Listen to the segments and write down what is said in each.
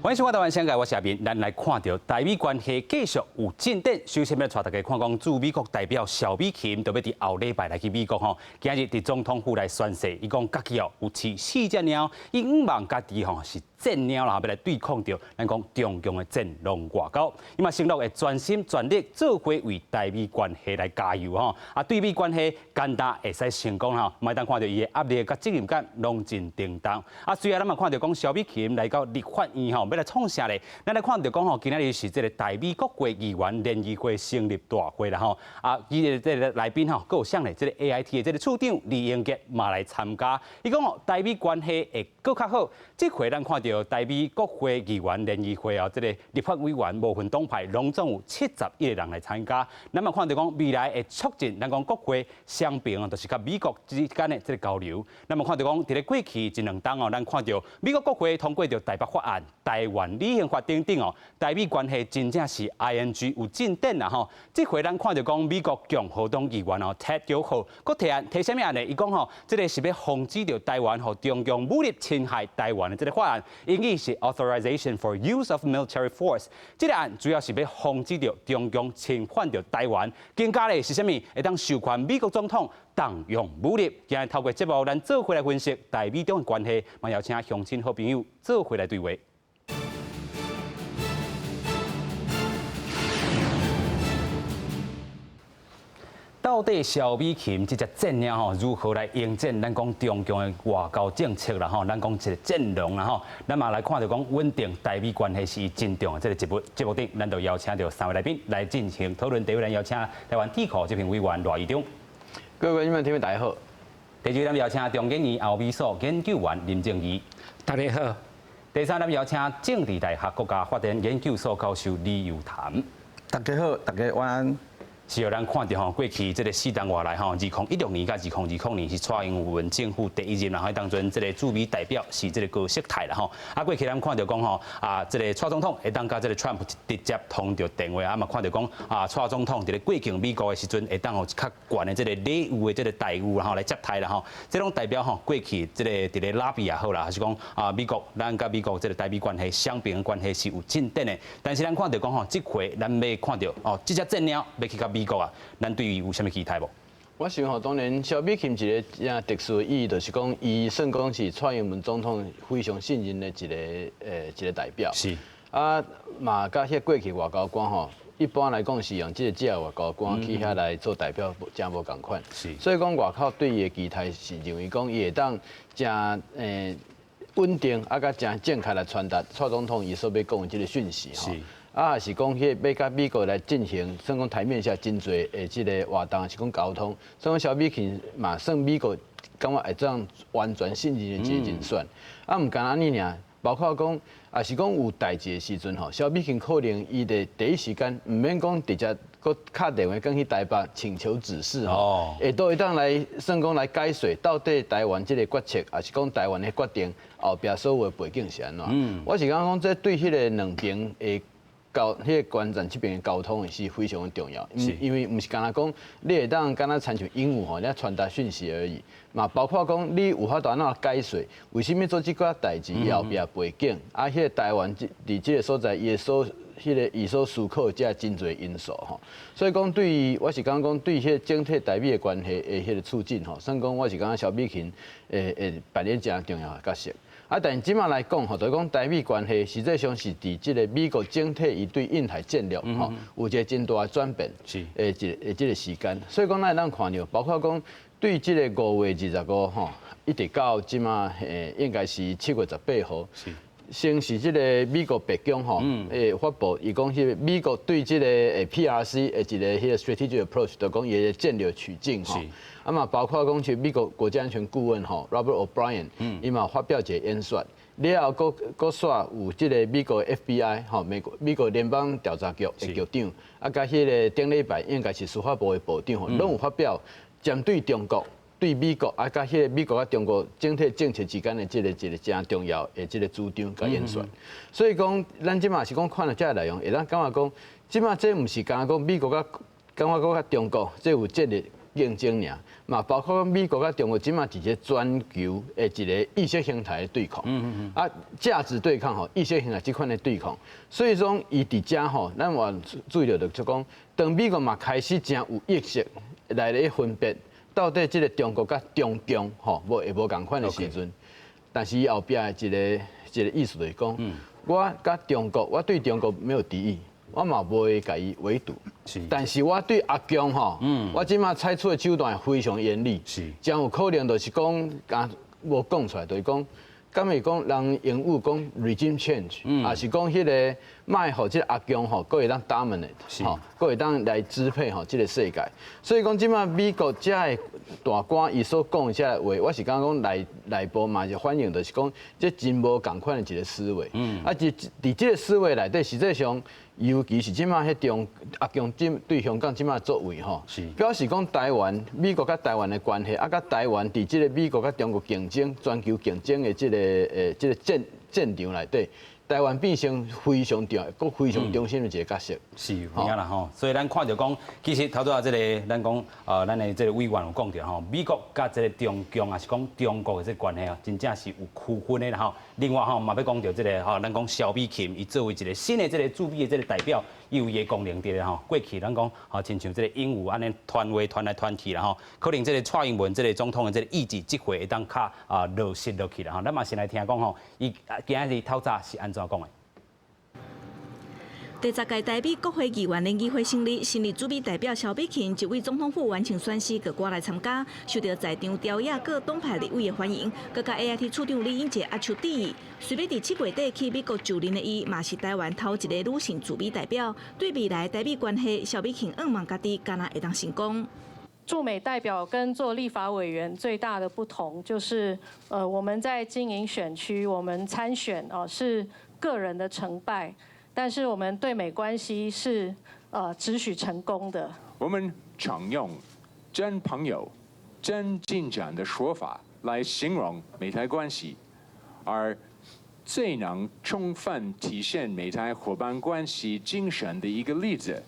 欢迎收看台湾世界，我是阿斌。咱来看到台美关系继续有进展。首先要带大家看讲，驻美国代表萧美琴，就要伫后礼拜来去美国吼。今日伫总统府来宣誓，伊讲家己有饲4只猫，伊毋望家己是战猫啦，要来对抗着咱讲中共的战狼外交。伊嘛承诺会专心全力做伙为台美关系来加油吼。对美关系简单会使成功吼，麦当看到伊的压力甲责任感拢真定当。虽然咱嘛看到讲萧美琴来到立法院吼。要来创啥咧？咱来看到讲吼，今仔日是这个台美各国议员联谊会成立大会啦吼。伊的这个来宾吼，佫有像咧这个 AIT 的这个处长李英杰嘛来参加。伊讲哦，台美关系会佫较好。这回咱看到台美国会议员联谊会这个立法委员无分党派，拢总有71个人来参加。咱嘛看到讲未来会促进咱讲国会双边就是甲美国之间的这个交流。咱嘛看到讲，伫咧过去一两冬咱看到美国国会通过着台北法案。台湾履行法等等台美关系真正是 ING 有进展啦吼。这回咱看到讲美国共和党议员Ted Yoho， 佮提什么案呢？伊讲这个是要防止着台湾中共武力侵害台湾的这个法案，英语是 Authorization for Use of Military Force。这个案主要是要防止着中共侵犯着台湾，更加咧是啥物？会当授权美国总统动用武力。今日透过节目，咱做回来分析台美中的关系，嘛邀请乡亲好朋友做回来对话。到底萧美琴这只战猫如何来应战？咱讲中共的外交政策啦吼，咱讲一个战狼啦吼，咱嘛来看到讲稳定台美关系是真重的这个节目顶，咱就邀请到3位来宾来进行讨论。第一位咱邀请台湾铁库这评委员罗义中，各位观众朋友大家好。第二位咱邀请中研院后美所研究员林正仪，大家好。第三咱邀请政治大学国家发展研究所教授李友谈，大家好，大家晚安。是由咱看到过去这个4年外来2016年甲2020年是蔡英文政府第一任，然后当中这个驻美代表是这个高锡泰啦吼。过去咱看到讲这个蔡总统会当甲这个 Trump 直接通着电话，嘛看到讲蔡总统伫咧过境美国的时阵会当较悬的这个礼遇的这个待遇来接待啦吼。这种代表过去这个伫咧拉比也好啦，还是讲美国咱甲美国这个台美关系双边关系是有进展的。但是咱看到讲这回咱要看到这只战鸟要去甲美国咱对于有啥物期待无？我想当然萧美琴一个特殊的意义，就是讲伊算讲是蔡英文总统非常信任的一个代表。是嘛，甲迄过去外交官一般来讲是用这个假外交官去遐来做代表，真无共款。是，所以讲外口对伊的期待是认为讲伊会当真稳定，甲真正确来传达蔡总统伊所要讲的这个讯息是。是讲要甲美国来进行，算讲台面下真侪的即个活动，是讲沟通。所以讲萧美琴嘛，算美国感觉会这样完全信任的一个人选。毋干安尼尔，包括讲也是讲有代志的时阵萧美琴可能伊的第一时间毋免讲直接搁敲电话跟去台北请求指示会都会当来算讲来解说到底台湾即个决策，也是讲台湾的决定后壁所有的背景是安怎。我是讲这对迄个两边的。迄个观战这边的沟通是非常的重要，因为唔是干那讲，你会当干那参像鹦鹉你传达讯息而已，嘛包括讲你有法度安怎解说，为什么做这个代志后边背景，迄个台湾伫这个所在，伊所伊所思考这真侪因素所以讲对于我是讲对迄个整体台美的关系的迄个促进算讲我是讲萧美琴扮演真重要的角色。但即马来讲就是讲台美关系实际上是伫即个美国整体伊对印太战略有一个真大的转变，即个时间。所以讲咱看到，包括讲对即个5月25一直到即马应该是7月18号。先是即个美国白宫发布，伊讲迄个美国对即个PRC 的一个迄个 strategic approach， 就讲伊的战略取径嘛包括讲像美国国家安全顾问Robert O'Brien， 伊嘛发表一个演说，了后佫煞有即个美国 FBI 美国联邦调查局的局长，甲迄个顶礼拜应该是司法部的部长拢有发表针对中国。对美国甲迄个美国甲中国整体政策之间的一个真重要的这个主张甲演说，所以讲咱即马是讲看了这个内容，会咱感觉讲，即马这毋是讲美国甲中国，这有竞争尔，嘛包括美国甲中国即马是一个全球的一个意识形态的对抗，啊价值对抗吼，意识形态即款的对抗，所以说伊伫遮吼，咱话注意到就讲，当美国嘛开始真有意识来咧分别，到底即个中国甲中共吼，会无共款的时阵，但是伊后壁的一个意思就是讲，我甲中国，我对中国没有敌意。我嘛不会甲伊围堵，但是我对阿强吼，我即马采取的手段非常严厉，将有可能就是讲，无讲出来，就是讲，敢会讲人用语讲 regime change，也是讲迄个卖互即个阿强吼，佫会当 dominate，吼，佫会当来支配吼即个世界。所以讲即马美国遮的大官伊所讲的遮个话，我是感觉讲内部嘛是反映，就是讲这真无共款的一个思维。啊，伫即个思维内底，实际上。尤其是即马迄阿强对香港即马作为吼，表示讲台湾美国甲台湾的关系，啊，甲台湾伫即个美国甲中国竞争、全球竞争的即个战场内底，台湾变成非常重要、佫非常中心的一个角色。是，有影啦吼。所以咱看到讲，其实头拄啊，即个咱讲咱的即个委员有讲到吼，美国甲即个中共啊是讲中国的即个关系哦，真正是有区分的啦吼。另外吼，嘛要讲到即个吼，咱讲萧美琴，伊作为一个新的即个驻美的即个代表，伊有伊的功能伫咧吼。过去咱讲吼，亲像即个鹦鹉安尼传话传来传去啦吼，可能即个蔡英文即个总统的即个意志，即回会当较落实落去啦吼。咱嘛先来听讲吼，伊今日透早是安怎讲的？第10届台美国会议员联谊会成立，新任驻美代表萧美琴一位总统府完成宣誓，佮过来参加，受到在场朝野各党派立委的欢迎，佮甲 AIT 处长李英杰压手底。虽要伫7月底去美国就任的伊，嘛是台湾头一个女性驻美代表。对未来台美关系，萧美琴望望家己，敢若会当成功。驻美代表跟做立法委员最大的不同就是，我们在经营选区，我们参选是个人的成败。但是我们对美关系是只许成功的。我们常用真朋友、真进展的说法来形容美台关系，而最能充分体现美台伙伴关系精神的一个例子，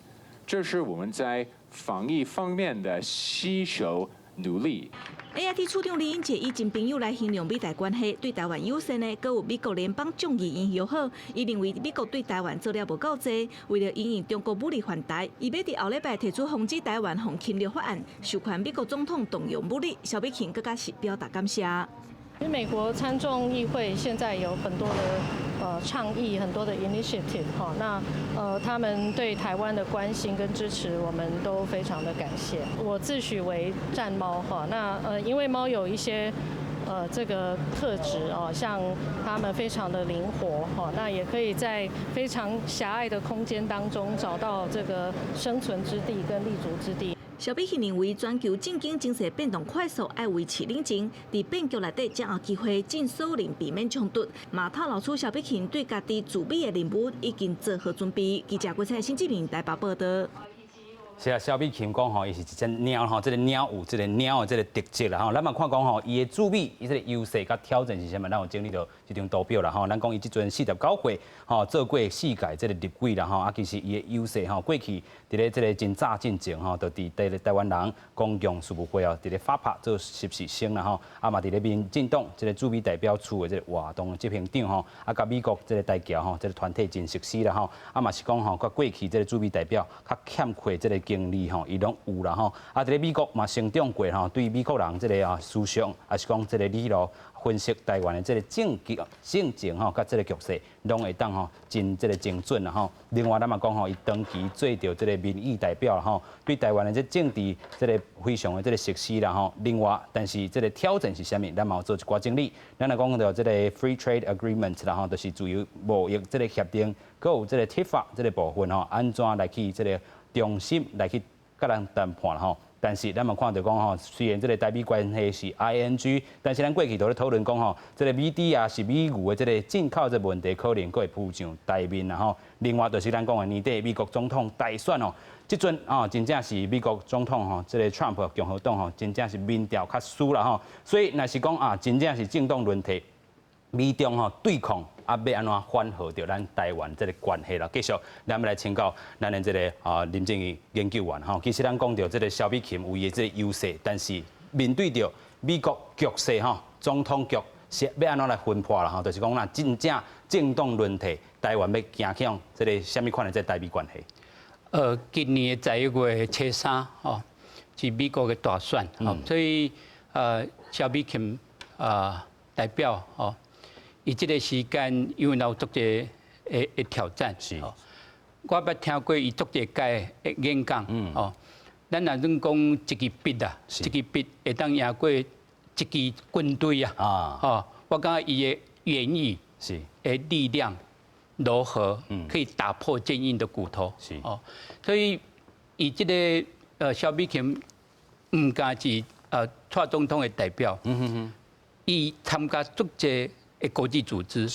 这是我们在防疫方面的携手努力。AIT 处长李英杰以真朋友来形容美台关系，对台湾友善的，佮有美国联邦众议院友好。伊认为美国对台湾做了无够多，为了因应中国武力犯台，伊要伫后礼拜提出防止台湾防侵略法案，授权美国总统动用武力。萧美琴更加是表达感谢。因为美国参众议会现在有很多的倡议，很多的 initiative 哈，那他们对台湾的关心跟支持，我们都非常的感谢。我自诩为战猫哈，那因为猫有一些这个特质哦，像它们非常的灵活哈，那也可以在非常狭隘的空间当中找到这个生存之地跟立足之地。萧美琴认为，全球政经经济变动快速，爱维持冷静，伫变局内底才有机会尽所能避免冲突。嘛透露出萧美琴对家己驻美的任务已经做好准备。记者郭彩新志明台北报道。是啊，萧美琴讲吼，伊是一只鸟吼，这个鸟有这个鸟的这个特质啦吼。咱嘛看讲吼，伊的驻美，伊这个优势甲挑战是啥物？咱有经历到一张图表啦吼。咱讲伊即阵49岁吼，做过4届这个立委啦吼。啊，其实伊的优势吼，过去伫咧这个真早进前吼，就伫台湾人公共事务会哦，伫咧发拍做实习生啦吼。啊嘛伫咧民进党这个驻美代表处的这个活动执行长吼，啊甲美国这个代表吼，这个团体真熟悉啦吼。啊嘛是讲吼，甲过去这个驻美代表较欠缺这个经历吼，伊拢有啦吼。啊，伫咧美国嘛成长过吼，对美国人这个思想，也是讲这个理路分析台湾的这个政情吼，甲这个局势，拢会当吼真这个精准啦吼。另外咱嘛讲吼，伊长期做着这个民意代表啦吼，对台湾的这政治这个非常的这个熟悉啦吼。另外，但是这个挑战是啥物？咱嘛有做一寡整理。咱来讲到这个 Free Trade Agreement 啦吼，就是自由贸易这个协定，佮有这个铁法这个部分吼，安怎来去这个中心来去甲人谈判啦吼。但是咱嘛看到讲吼，虽然这个台美关系是 ING， 但是咱过去都咧讨论讲吼，这个美猪啊是美牛的这个进口这问题，可能佫会浮上台面啦吼。另外就是咱讲的年底美国总统大选哦，即阵啊真正是美国总统吼，这个 Trump 共和党吼，真正是民调较输啦吼。所以若是讲啊，真正是政党轮替。美中对抗。要安怎缓和着咱台湾这个关系啦？继续，咱们来请教咱的这个林正宇研究员其实咱讲到这个萧美琴有伊这个优势，但是面对着美国局势总统局是要安怎来分配啦就是讲咱真正政党轮替，台湾要行向这个什么款的这台美关系？今年的11月初3是美国的大选所以萧美琴代表伊这个时间因为有足侪的挑战，我捌听过伊足侪届的演讲，咱若论讲一支笔啊，一支笔会当赢过一支军队啊，我感觉伊的言语的力量柔和，可以打破坚硬的骨头，所以伊这个萧美琴唔单是蔡总统的代表，伊参加足侪的国际组织，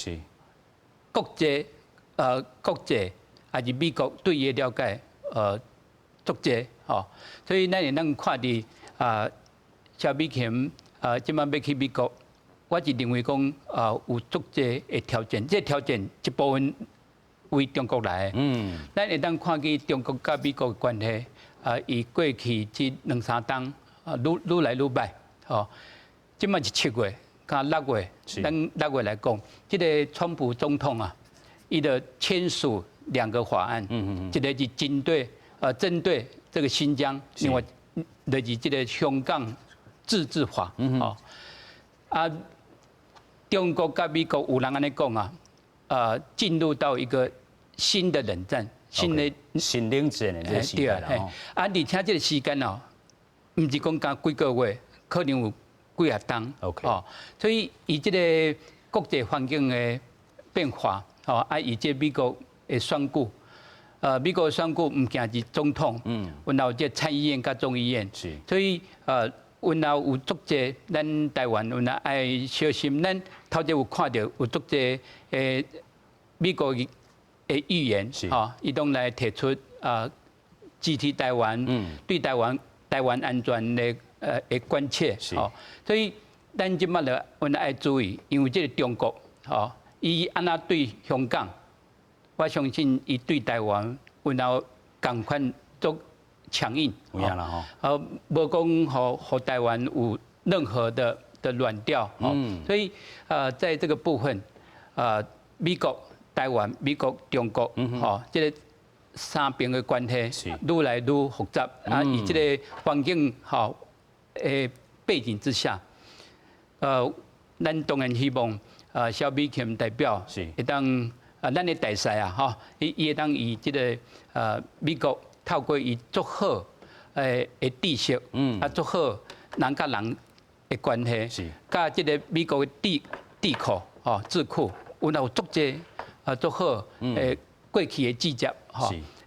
国际还是美国对伊的了解足侪所以咱会当看伫萧美琴即摆要去美国，我是认为讲有足侪的条件，这条件一部分为中国来的，咱会当看见中国甲美国的关系以过去这2、3冬愈来愈歹即摆是7月。到6月，咱6月来讲，这个川普总统伊的签署2个法案，一个是针对这个新疆，另外就是这个香港自治法，中国跟美国有人安尼讲进入到一个新的冷战，新冷战的这个时代啦。而且这个时间唔是讲加几个月，可能有。几啊冬所以以这个国际环境的变化，以这美国的选举，美国的选举唔仅是总统，然后这参议院跟众议院，所以然后有足侪咱台湾，然后爱小心，咱头前有看到有足侪美国的议员，伊都来提出支持台湾，对台湾安全的。的关切，所以咱即摆了，我们爱注意，因为这个中国，伊安那对香港，我相信伊对台湾，然后共款做强硬，无讲和台湾有任何的软调，所以在这个部分，美国、台湾、美国、中国，这个三边的关系愈来愈复杂，以这个环境背景之下，咱当然希望萧美琴代表会当咱的大使伊会当以这个美国透过伊足好的知识，足好人甲人的关系，甲这个美国的智库智库，有足侪足好过去的记者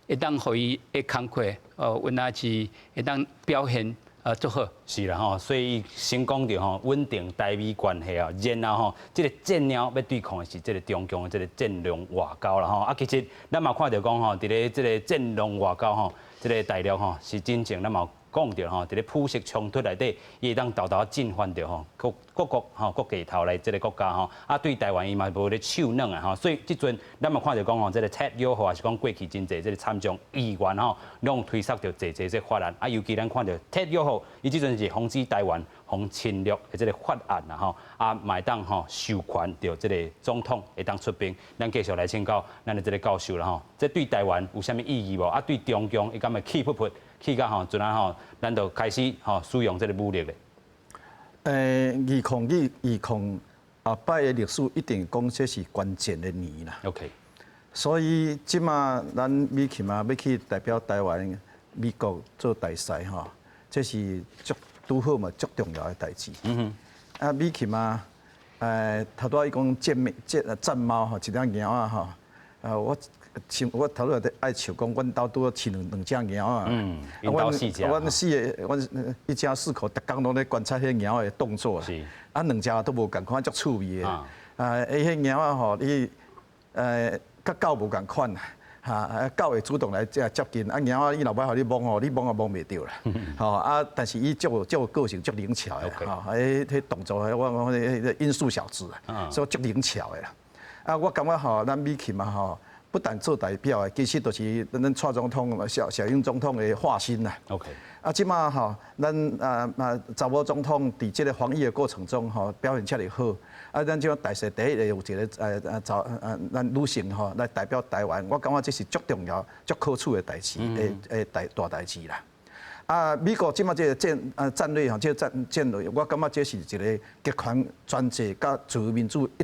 会当互伊的工课，有哪是会当表现。足好是啦所以先讲到稳定台美关系然后这个战鸟要对抗的是这个中共的这个战略外交啦其实咱嘛看到讲伫咧这个战略外交这个大陆是真正咱嘛讲到伫咧普色冲突内底，伊会当豆豆进犯到各国各地头来这个国家对台湾伊嘛无咧手软所以即阵咱嘛看到讲这个Ted Yoho也是讲过去真侪这个参众议员拢推测到侪这法案尤其咱看到Ted Yoho，伊即阵是防止台湾防侵略的这个法案嘛当授权到这个总统会当出兵，咱继续来请教咱的这个教授啦这对台湾有啥物意义无对中共伊敢会气不不？去到阵咱就开始使用这个武力咧。2020摆的历史一定讲这是关键的年啦。OK。所以即马咱美琴要去代表台湾美国做大使这是拄好嘛足重要的代志。美琴头拄伊讲战猫一只猫我头拄爱笑讲，阮兜拄饲两只猫阮4只。阮一家4口，逐工拢咧观察迄猫的动作。两只都无共款，足趣味的。迄猫伊甲狗无共款。狗会主动来接近，啊，然后伊老爸互你摸吼，你摸也摸袂着啦，吼啊，但是伊足有个性，足灵巧的，吼，迄动作，我音速小子啊，所以足灵巧的啦。啊，我感觉吼，咱美琴嘛吼，不但做代表的，其实就是咱蔡总统、小英总统的化身啦。OK。啊，即马吼，咱查某总统伫即个防疫的过程中吼，表现遮尔好。啊，咱即马大势第一个有一个咱女性吼来代表台湾，我感觉这是足重要、足可取的代志，大代志啦。啊，美国即马这个战略吼，这个战略，我感觉这是一个极权专制甲自由民主一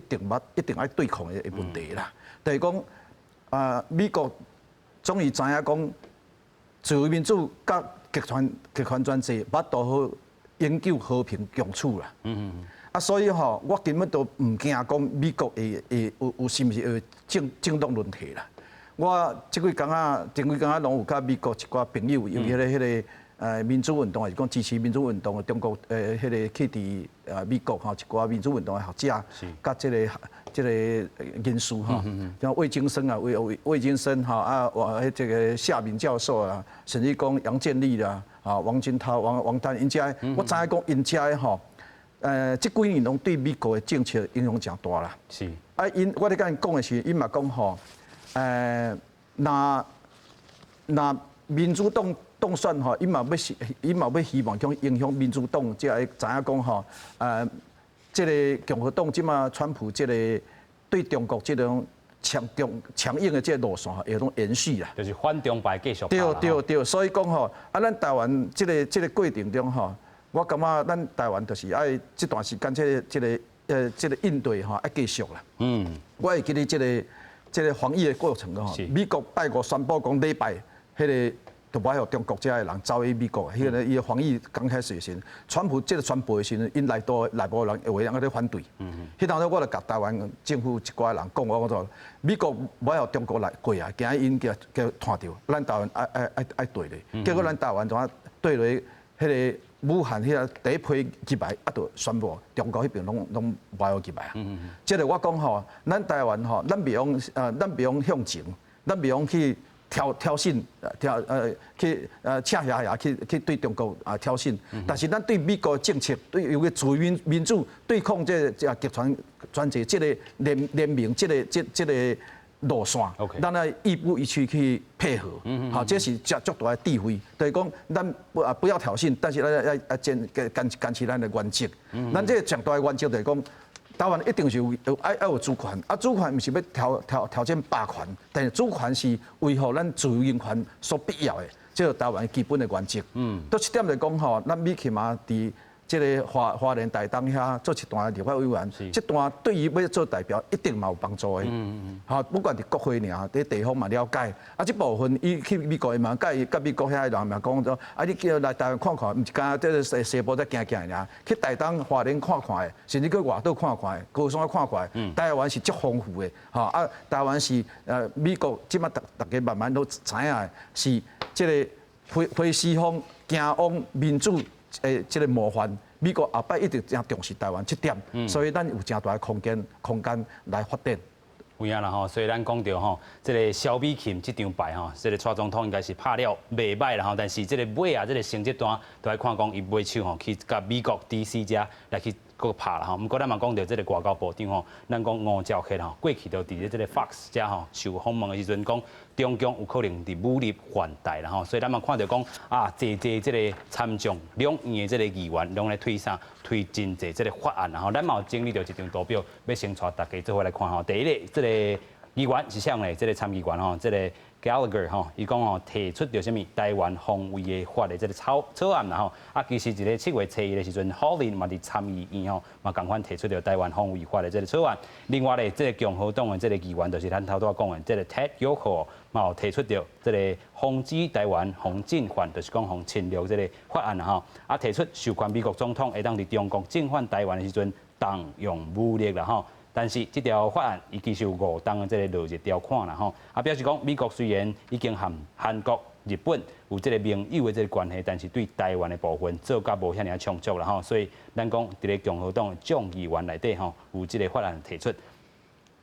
定爱对抗的问题啦。就是讲美国终于知影讲自由民主甲极权专制，捌都好永久和平共处啦。啊，所以吼，我根本都唔惊讲美国会有是毋是会政党轮替啦。我前几工仔拢有甲美国一寡朋友，尤其迄个民主运动，还是讲支持民主运动的中国迄个去伫美国吼一寡民主运动的学者，甲即个人士吼，像魏京生啊，魏京生吼啊，这个夏明教授啊，甚至讲杨建立啦，啊王金涛、王丹，因遮我知影讲因遮吼。这几年拢对美国的政策影响真大啦。是。啊，我咧甲因讲的是，因嘛讲吼，那民主党当选吼，因嘛要希望讲影响民主党，才会知影讲吼，这个共和党即马川普这个对中国这种强硬的这个路线会种延续啦。就是反中派继续。对，所以讲吼，啊，咱台湾这个过程中吼。我感觉咱台湾就是爱这段时间这个应对吼爱继续啦。我会记得这个防疫的过程吼，美国拜五宣布讲礼拜迄个就不要中国这些人走去美国，迄个伊的防疫刚开始的时，川普这个宣布的时，因内部人有人在反对。迄当时我就甲台湾政府一寡人讲，我说美国不要中国来过啊，惊因叫拖着，咱台湾爱对咧。结果咱台湾怎啊对落迄个。武汉迄个第一批入来，啊，就宣布中国迄边拢无要入来啊。即个我讲吼，咱台湾吼，咱袂用向前，咱袂用去挑衅，去恰下去对中国挑衅。但是咱对美国政策，对有个自由民主对抗这极权专制，这个联名，这个。路线，咱来亦步亦趋去配合，好，这是足大的智慧。就是讲，咱不要挑衅，但是要坚持咱的原则。咱这个上大的原则就是讲，台湾一定是爱有主权，啊，主权唔是要挑战霸权，但是主权是维护咱自由人权所必要的，这是台湾基本的原则。到一点来讲吼，咱美起码伫。这个花莲台东遐做一段立法委员，这段对于要做代表一定嘛有帮助的。好，不管伫国会尔，伫地方嘛了解。啊，这部分伊去美国嘛，甲美国遐人嘛讲说，啊，你叫来台湾看看，唔是干这个西部在行尔，去台东花莲看看的，甚至去外岛看看的，高雄看看的。台湾是足丰富的，哈啊，台湾是美国即马大家慢慢都知影是这个非西方行往民主。这个模范，美国后摆一直真重视台湾这点，所以咱有真大的空间来发展。有影啦吼，所以咱讲到吼，这个萧美琴这张牌吼，这个蔡总统应该是拍了袂歹啦吼，但是这个尾啊，这个成绩单都要看讲伊尾手吼去甲美国 DC 遮来去搁拍啦吼。毋过咱嘛讲到这个外交部长吼，咱讲吴钊燮吼，过去就伫咧这个 Fox 遮吼受访问的时阵讲，中共有可能伫武力还台啦吼，所以咱嘛看到讲啊，这个参众两院的这个议员拢来推真济这个法案啦吼，咱嘛有整理到一张图表，要先带大家做伙来看吼。第一个，这个议员是啥呢？这个参议员吼，这个 Gallagher 吼，伊讲吼提出着什么台湾防卫的法的这个草案啦吼，啊其实一个7月初1的时阵，郝林嘛伫参议院吼嘛共款提出着台湾防卫法的这个草案。另外咧，这个共和党的这个议员就是咱头拄讲的这个 Ted Yoho 嘛有提出着这个防止台湾防进犯，就是讲防侵略这个法案啦吼，啊提出授权美国总统会当伫中国进犯台湾的时阵当用武力啦吼。但是这条法案伊其实有5项的这个落日条款啦吼，啊表示讲美国虽然已经和韩国、日本有这个盟友的这个关系，但是对台湾的部分做甲无遐尔充足啦吼，所以咱讲伫咧共和党的众议员内底吼有这个法案提出。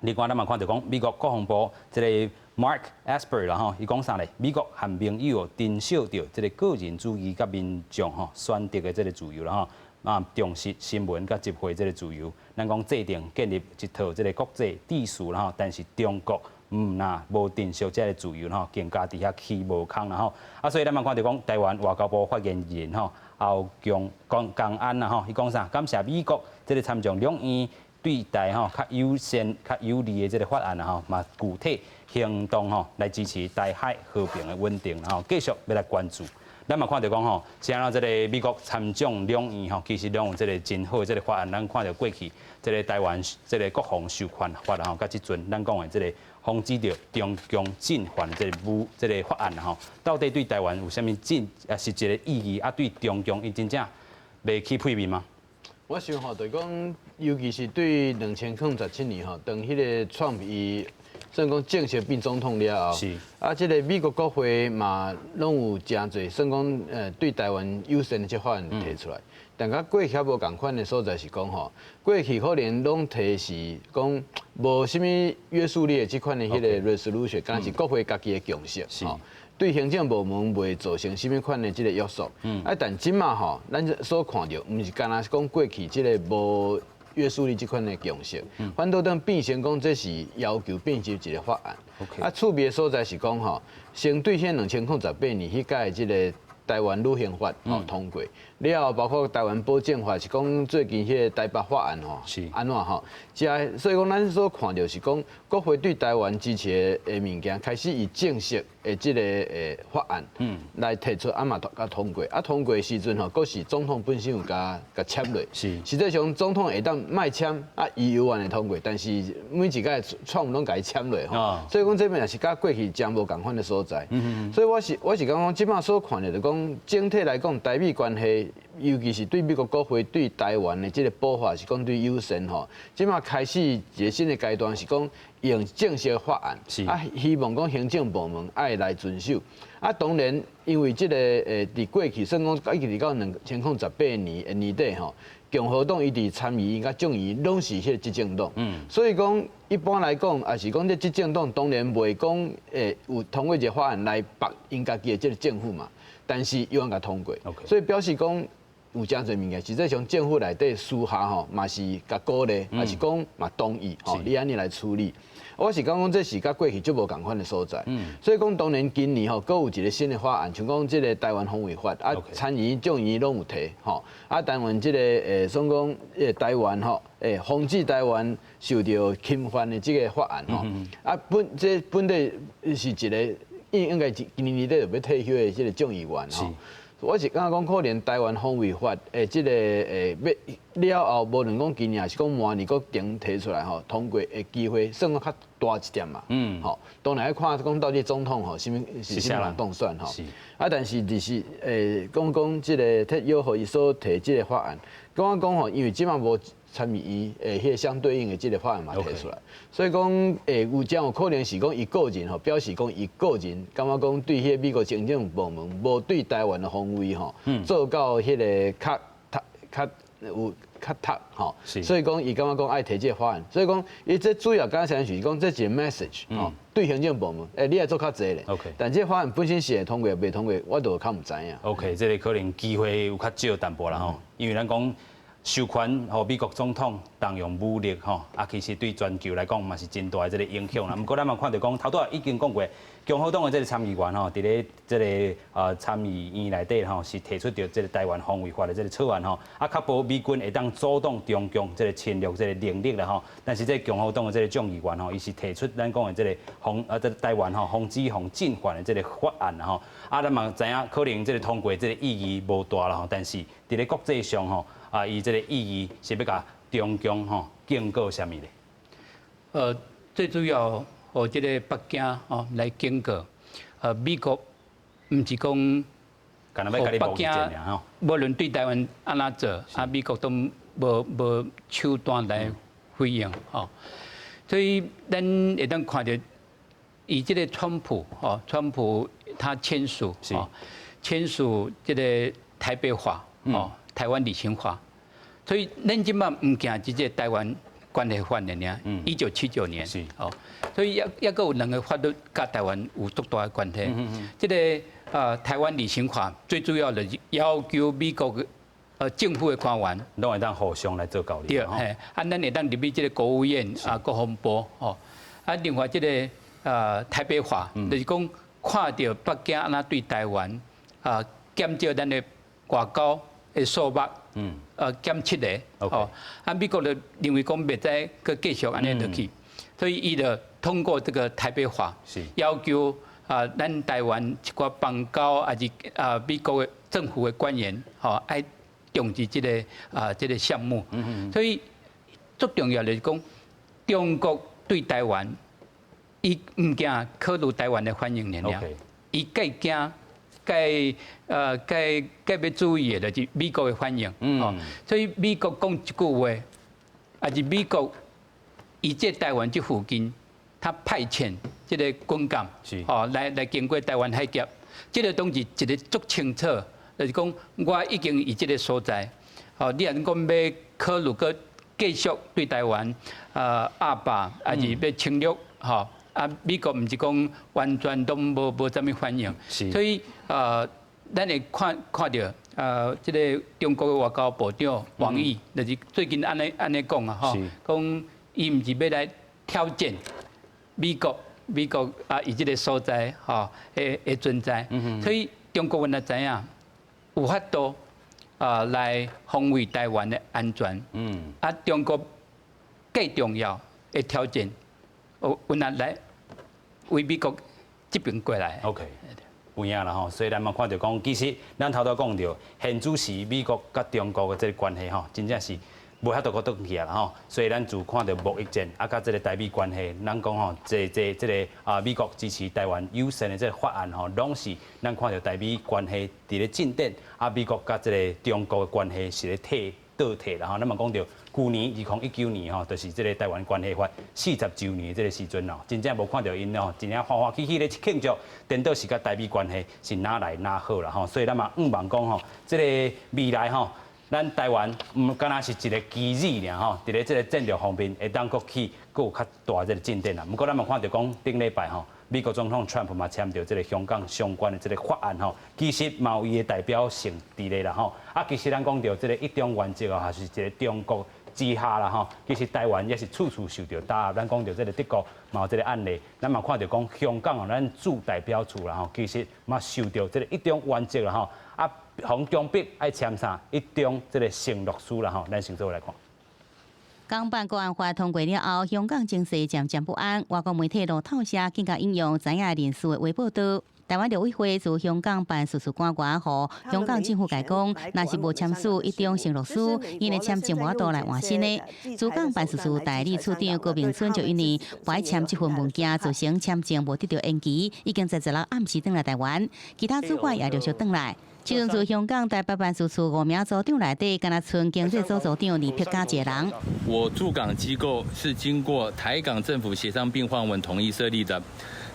另外，咱嘛看到讲美国国防部这个 Mark Esper 啦吼，伊讲啥咧？美国和盟友珍惜到这个个人主义甲民众吼选择的这个自由啦吼，啊重视新闻甲集会这个自由。咱讲制定建立一套这个国际秩序啦吼，但是中国那无珍惜这个自由吼，更加伫遐起无空啦吼。啊，所以咱嘛看到讲台湾外交部发言人吼，侯江安啦吼，伊讲啥？感谢美国这个参众两院对待吼较优先、较有利的这个法案啦吼，嘛具体行动吼来支持台海和平的稳定啦吼，继续要来关注。咱嘛看到讲吼，像咱这个美国参众两院吼，其实拢有这个真好的这个法案。咱看到过去这个台湾这个国防授权法啦吼，甲即阵咱讲的这个防止着中共进犯这个法案啦吼，到底对台湾有啥物实际的意义？啊，对中共伊真正袂起屁面吗？我想吼，就是讲，尤其是对2017年吼，当迄个川普伊算讲正式变总统了后，是啊，这个美国国会嘛，拢有真侪算讲对台湾优先的这法案提出来。但甲过去较无共款的所在是讲吼，过去可能拢提是讲无啥物约束力的这款的迄个 resolution， 敢若是国会家己的共识吼。对行政部门袂造成什么款的这个约束，但即马吼，咱所看到，毋是干那是讲过去这个无约束力这款的共识，反倒等变成讲这是要求变成一个法案。趣味的所在是讲吼，先对现2008年迄届这个台湾旅行法通过，了后包括台湾保证法是讲最近迄个台北法案吼，安怎吼？所以讲咱所看到是讲国会对台湾支持的物件开始以正式的这个法案，来提出嘛甲通过，通过的时阵吼，佫是总统本身有甲签落，实际上总统会当卖签，伊有愿会通过，但是每一届创拢甲伊签落吼，所以讲这边也是甲过去真无共款的所在，所以我是讲即摆所看的就讲整体来讲台美关系。尤其是对美国国会对台湾的这个保护是讲对优先吼，即马开始一个新的阶段是讲用正式的法案，希望讲行政部门爱来遵守。当然因为这个伫过去算讲一直到2018年的年底吼，共和党伊伫参议院甲众议院拢是迄个执政党，所以讲一般来讲，也是讲这执政党当然袂讲有通过一个法案来绑因家己的这个政府嘛，但是有人甲通过，所以表示讲。有真侪物件，实际上政府内底私下吼，嘛是甲鼓励，也是讲嘛同意吼，你安尼来处理。我是讲这是甲过去足无共款的所在，所以讲当然今年吼，佫有一个新的法案，像讲这个台湾防卫法，参议院、众议院拢有提吼，台湾这个算讲台湾吼，防止台湾受到侵犯的这个法案吼，本地是一个应该今年年底就要退休的这个众议员吼。我是感觉讲，可能台湾防卫法这个要了后，无论讲今年还是讲明年，佫提出来吼，通过的机会算讲较大一点嘛。吼，当然要看讲到底总统吼，是啥人当选吼。但是就是讲这个特邀互伊所提这个法案，讲吼，因为即马无参议院迄个相对应的这个法案嘛提出来，所以讲有将有可能是讲伊个人吼，表示讲伊个人感觉讲对迄个美国行政部门无对台湾的防卫吼，做到迄个较透吼，所以讲伊感觉讲爱提这个法案，所以讲伊这主要刚才是讲这一个 message 吼，对行政部门，你来做较济咧，但这个法案本身是会通过未通过，我都较唔知影。OK， 这个可能机会有较少淡薄啦吼，因为咱讲。授权和美国总统动用武力吼，其实对全球来讲嘛是真大的这个影响啦。不过咱嘛看到讲，头拄已经讲过，共和党的这个参议员吼，伫咧这个参议院内底吼，是提出着这个台湾防卫法的这个草案吼，确保美军会当阻挡中共这个侵略这个能力啦吼。但是这共和党的这个众议员吼，伊是提出咱讲的这个这台湾吼防止进犯的这个法案啦吼。咱嘛知影可能这个通过这个意义无大啦吼，但是伫咧国际上吼。伊这个意义是要甲中共吼警告什么咧？最主要和这个北京来警告，美国唔是讲，和北京无论对台湾安怎做，美国都无手段来回应吼。所以咱会当看到，以这个川普他签署这个台北法台湾理性化，所以咱即摆唔惊即个台湾关系法的呢，1979年，是哦，所以也有两个法律跟台湾有独大的关系。这个台湾旅行法最主要的是要求美国政府的官员，拢会当互相来做交对，流。嘿，咱会当入去这个国务院国防部，哦，另外这个台北法，就是讲看到北京安那对台湾减少咱的外交的数目，减7个，哦，美国就认为讲袂使佮继续安尼落去，所以伊就通过这个台北法，要求咱台湾一寡邦交还是美国的政府的官员，吼爱重视这个项目，所以最重要的是讲，中国对台湾，伊唔惊考虑台湾的反应了，伊更惊。该要注意的就是美国的反应，所以美国讲一句话，还是美国以这台湾这附近，他派遣这个军舰，来经过台湾海峡，这个东西一个足清楚，就是讲我已经以这个所在，你若讲要考虑个继续对台湾压霸，还是要侵略，美国唔是讲完全都无啥物反应，所以咱会看到这个中国的外交部长王毅，就是最近安尼讲啊，讲伊唔是要来挑战美国以这个所在的存在，所以中国人也知影有法度来防卫台湾的安全，中国更重要的挑战，有人来。为美国这边过来 ，OK， 有影啦吼，所以咱嘛看到讲，其实咱头讲到，现主时美国甲中国的这个关系吼，真正是无遐多个转去啦吼。所以咱就看到贸易战甲这个台美关系，咱讲吼，这个美国支持台湾优先的这个法案吼，拢是咱看到台美关系伫咧进展，美国甲这个中国的关系是咧倒退啦吼。咱嘛讲到。去年2019年吼，就是这个台湾关系法40周年这个时阵哦，真正无看到因哦，真正欢欢喜喜咧庆祝，颠倒是甲台美关系是哪来哪好啦吼，所以咱嘛望讲吼，这个未来吼，咱台湾唔敢若是一个基日尔吼，伫咧这个战略方面会当搁去搁有较大这个进展啦。不过咱嘛看到讲顶礼拜吼。美国总统 Trump 嘛签到这个香港相关的这个法案吼，其实嘛有伊的代表性伫咧啦吼。其实咱讲到这个一中原则啊，还是一个中国之下啦吼。其实台湾也是处处受到打压。咱讲到这个德国嘛有这个案例，咱嘛看到讲香港咱驻代表处啦吼，其实嘛受到这个一中原则啦吼。从中北爱签啥一中这个承诺书啦吼，咱先做来看。港版国安法通过了后，香港情势渐渐不安。外国媒体路透社更加引用知影人士的微报道，台湾陆委会驻香港办事处官员和香港政府解讲，若是无签署一中承诺书，因的签证无度来换新的。驻港办事处代理处长郭明春就因为不爱签这份文件，造成签证无得到延期，已经在16暗时返来台湾，其他主管也陆续返来。其中，驻香港台北办事处5名组长内底，敢若剩经济组组长李碧嘉一个人。我驻港机构是经过台港政府协商并换文同意设立的，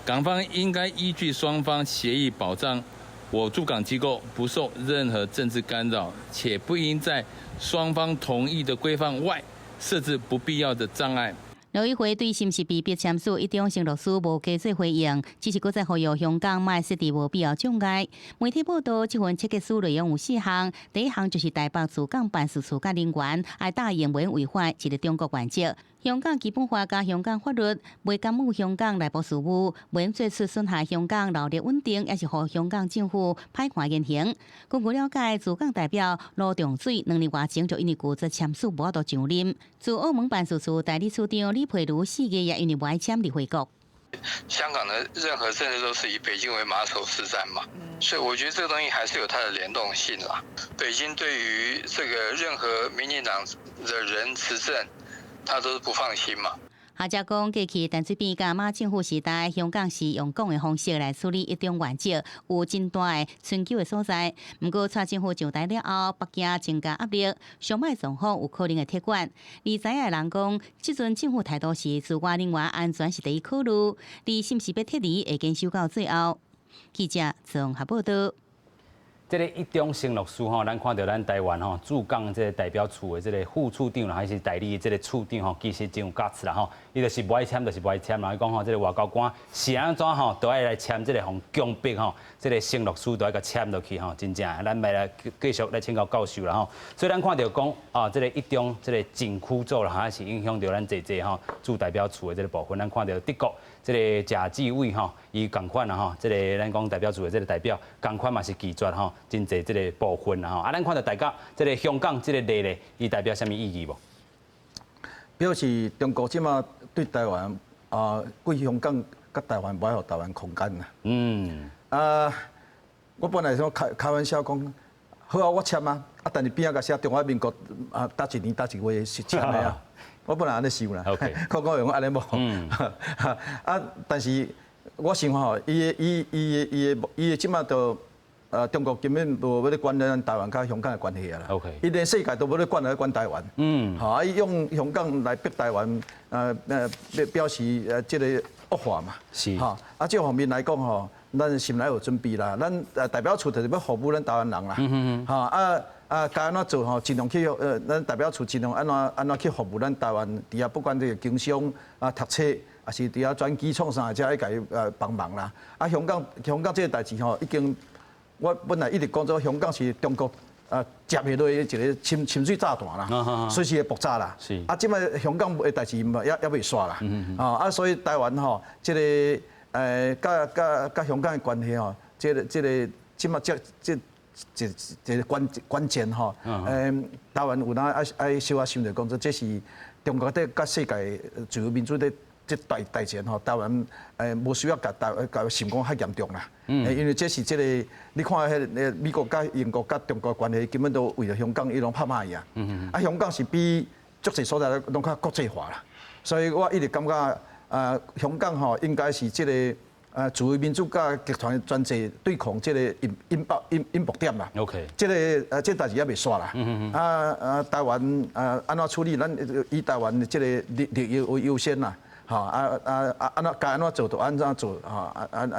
港方应该依据双方协议保障我驻港机构不受任何政治干扰，且不应在双方同意的规范外设置不必要的障碍。陆委会对是毋是被迫签署一中承诺书无加做回应，只是搁再呼吁香港莫设置无必要障碍。媒体报道，这份切结书内容有4项，第一项就是台北驻港办事处甲人员爱答应免违反一个中国原则。香港基本法加香港法律未干预香港内部事务，免做出损害香港劳力稳定，也是互香港政府歹看言行。根据了解，驻港代表罗仲水2年外前就因为拒绝签署无法度上任。驻澳门办事处代理处长李佩如4月也因为不爱签离回国。香港的任何政治都是以北京为马首是瞻嘛，所以我觉得这个东西还是有它的联动性啦。北京对于这个任何民进党的人执政，他都是不放心嘛。学者讲，过去陈水扁甲马政府时代，香港是用讲的方式来处理一中原则，有真大的春秋的所在。不过，蔡政府上台了后，北京增加压力，上摆状况有可能会铁管。而知影的人讲，这阵政府态度是自我人员安全是第一考虑，而是不是要撤离，会坚守到最后。记者综合报道。这个一中成律师吼，咱看到咱台湾吼驻港这个代表处的这个副处长啦，还是代理这个处长吼，其实真有价值啦吼。伊就是不爱签，就是不爱签啦。伊讲吼，这个外交官是安怎吼，都爱来签这个红强迫吼，这个成律师都爱甲签落去吼，真正，咱咪来继续来请教教授啦吼。所以咱看到讲啊，这个一中这个政区组啦，还是影响到咱侪吼驻代表处的这个部分。咱看到德国这个贾志伟吼，伊共款啦吼，这个咱讲代表处的这个代表，共款嘛是拒绝吼，真侪这个部分啦吼。啊，咱看到大家这个香港这个例咧，伊代表什么意义无？表示中国即马对台湾对香港甲台湾无爱互台湾空间啦。我本来想开玩笑讲，好啊，我签啊，但是边仔甲写中华民国搭一年搭一月是签的啊。我本来安尼想啦，看讲用安尼无。但是我想吼，伊的即马都中国根本无要咧管咱台湾甲香港的关系啊啦。伊连世界都无咧管台湾。啊，伊用香港来逼台湾，表示即个恶化嘛。是。这方面来讲吼，咱心内有准备啦。咱代表处就是要服务咱台湾人啦。该安怎做吼，尽量去咱代表处尽量安怎去服务咱台湾底下，不管这个经商读册，还是底下转基创啥，才爱甲伊帮忙啦。香港这个代志吼，已经我本来一直讲做香港是中国接下来一个深水炸弹啦，随时会爆炸啦。是。即摆香港的代志也未煞啦。所以台湾吼，这个甲香港的关系吼，这个即摆这关键吼，台湾有哪爱小可想着讲，这是中国在甲世界自由民主的这大前吼，台湾无需要甲想讲遐严重啦。因为这是这个，你看迄美国甲英国甲中国关系根本都为了香港伊拢拍卖啊。香港是比足侪所在拢较国际化啦，所以我一直感觉香港吼应该是这个。自由民主甲集团专制对抗这个引爆点啦。OK。这代志也未煞啦。台湾安怎处理？咱以台湾的这个利益为优先啦。该安怎做就安怎做。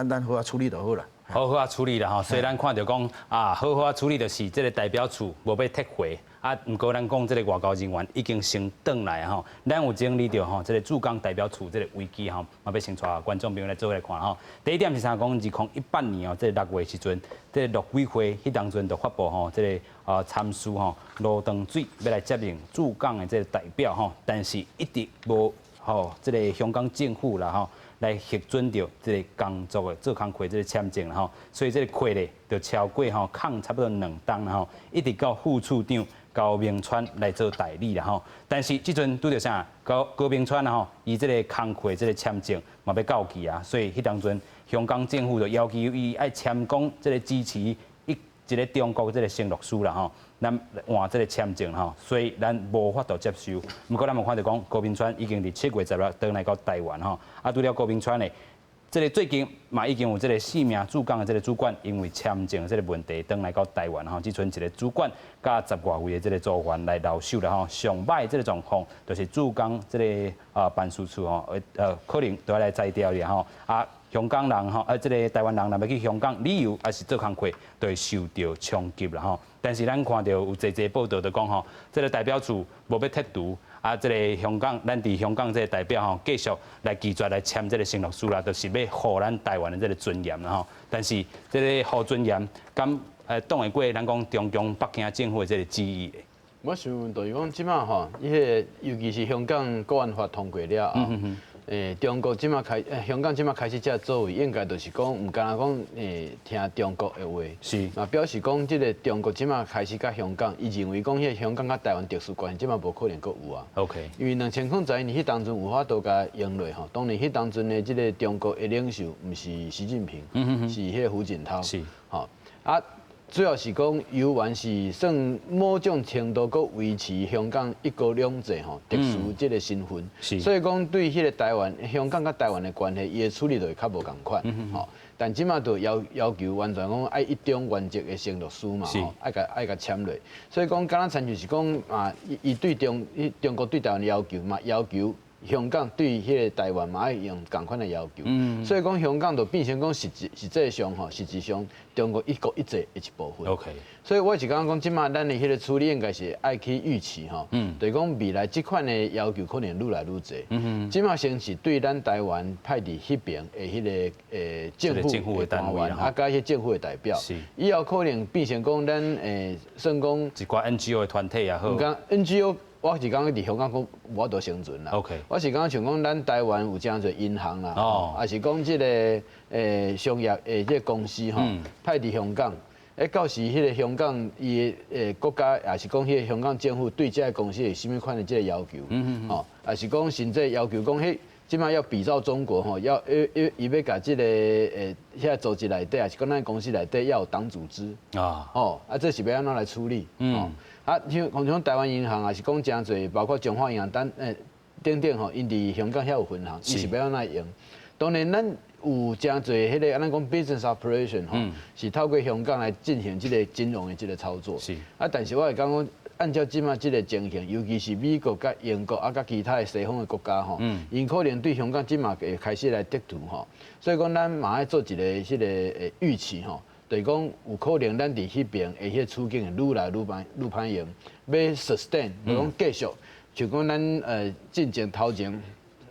咱好处理就好啦。好处理啦吼。所以咱看到讲好处理就是这个代表处无要撤回。毋过咱讲这个外交人员已经先转来吼，咱有整理到吼，这个驻港代表处这个危机吼，嘛要先带观众朋友来做来看吼。第一点是啥？讲2018年哦，这个6月时阵，这个陆委会迄当阵就发布吼，这个参事吼罗长水要来接任驻港的这个代表吼，但是一直无吼这个香港政府啦吼。来核准到这个工作的做工课这个签证啦吼，所以这个课咧就超过吼抗差不多2档啦吼，一直到副处长高明川来做代理啦吼。但是即阵拄着啥高明川啦吼，伊这个工课这个签证嘛要到期啊，所以迄当阵香港政府就要求伊爱签讲这个支持一个中国这个成律师啦吼。咱换这个签证吼，所以咱无法度接受。不过咱有看到讲，高明川已经伫7月16日登来到台湾吼。除了高明川的，这个最近嘛已经有这个4名驻港的这个主管，因为签证这个问题登来到台湾吼，只剩一个主管加10外位的这个组员来留守啦吼。上歹这个状况，就是驻港这个办事处吼，可能都要来裁掉了吼。香港人吼，这个台湾人若要去香港，理由还是做工课，都会受到冲击啦吼。但是咱看到有侪报道就讲吼，这个代表处无要剔除，这个香港，咱伫香港这个代表吼，继续来拒绝来签这个成律师啦，就是要护咱台湾的这个尊严啦吼。但是这个护尊严，敢挡会过咱讲中共北京政府的这个旨意？我想就是讲，即马吼，伊个尤其是香港国安法通过了后。中国即马香港即马开始这作为，应该就是讲，唔干那讲听中国的话，是，嘛表示讲，即个中国即马开始甲香港，伊认为讲，迄香港甲台湾特殊关系，即马无可能搁有啊。OK。因为2001年迄当阵有法度甲用落吼，当然迄当阵的即个中国的领袖，唔是习近平，是迄个胡锦涛，是，吼主要是讲，游玩是算某种程度搁维持香港一国两制吼特殊即个身份，所以讲对迄个台湾、香港甲台湾的关系，伊的处理就会较无共款吼。但即马就要求完全讲爱一中原则的成律师嘛吼，爱甲签落。所以讲，敢若参就是讲伊对中国对台湾的要求嘛，要求香港对迄个台湾嘛爱用同款的要求，所以讲香港就变成讲实际上吼，实质上中国一国一制的一部分。OK。所以我是感觉讲，即马咱的迄个处理应该是爱去预期吼，就是讲未来即款的要求可能愈来愈济。即马先是对咱台湾派伫迄边的迄个政府的单位，啊，加迄政府的代表，以后可能变成讲咱算讲一寡 NGO 的团体也好，唔讲 NGO。我是讲伫香港讲无多生存啦。OK。我是讲像讲咱台湾有真侪银行啦，也是讲即个商业即个公司吼，派伫香港，到时迄个香港伊国家也是讲迄个香港政府对这个公司有甚物款的即个要求，吼，也是讲甚至要求讲迄。即马要比照中国吼，要要甲即个遐个组织内底，也是讲咱公司内底要有党组织啊，这是要安怎来处理？像台湾银行也是讲真侪，包括中华银行等等吼，因伫香港遐有分行，伊是要安怎用？当然咱有真侪迄个安怎讲 business operation 吼，是透过香港来进行即个金融的即个操作。是但是我会讲。按照即马即个情形，尤其是美国、甲英国啊、甲其他的西方的国家吼，因可能对香港即马会开始来敌图吼，所以讲咱嘛爱做一个迄个预期吼，就是讲有可能咱伫迄边的迄个处境愈来愈歹用，要 sustain， 就讲继续，就讲咱进前头前。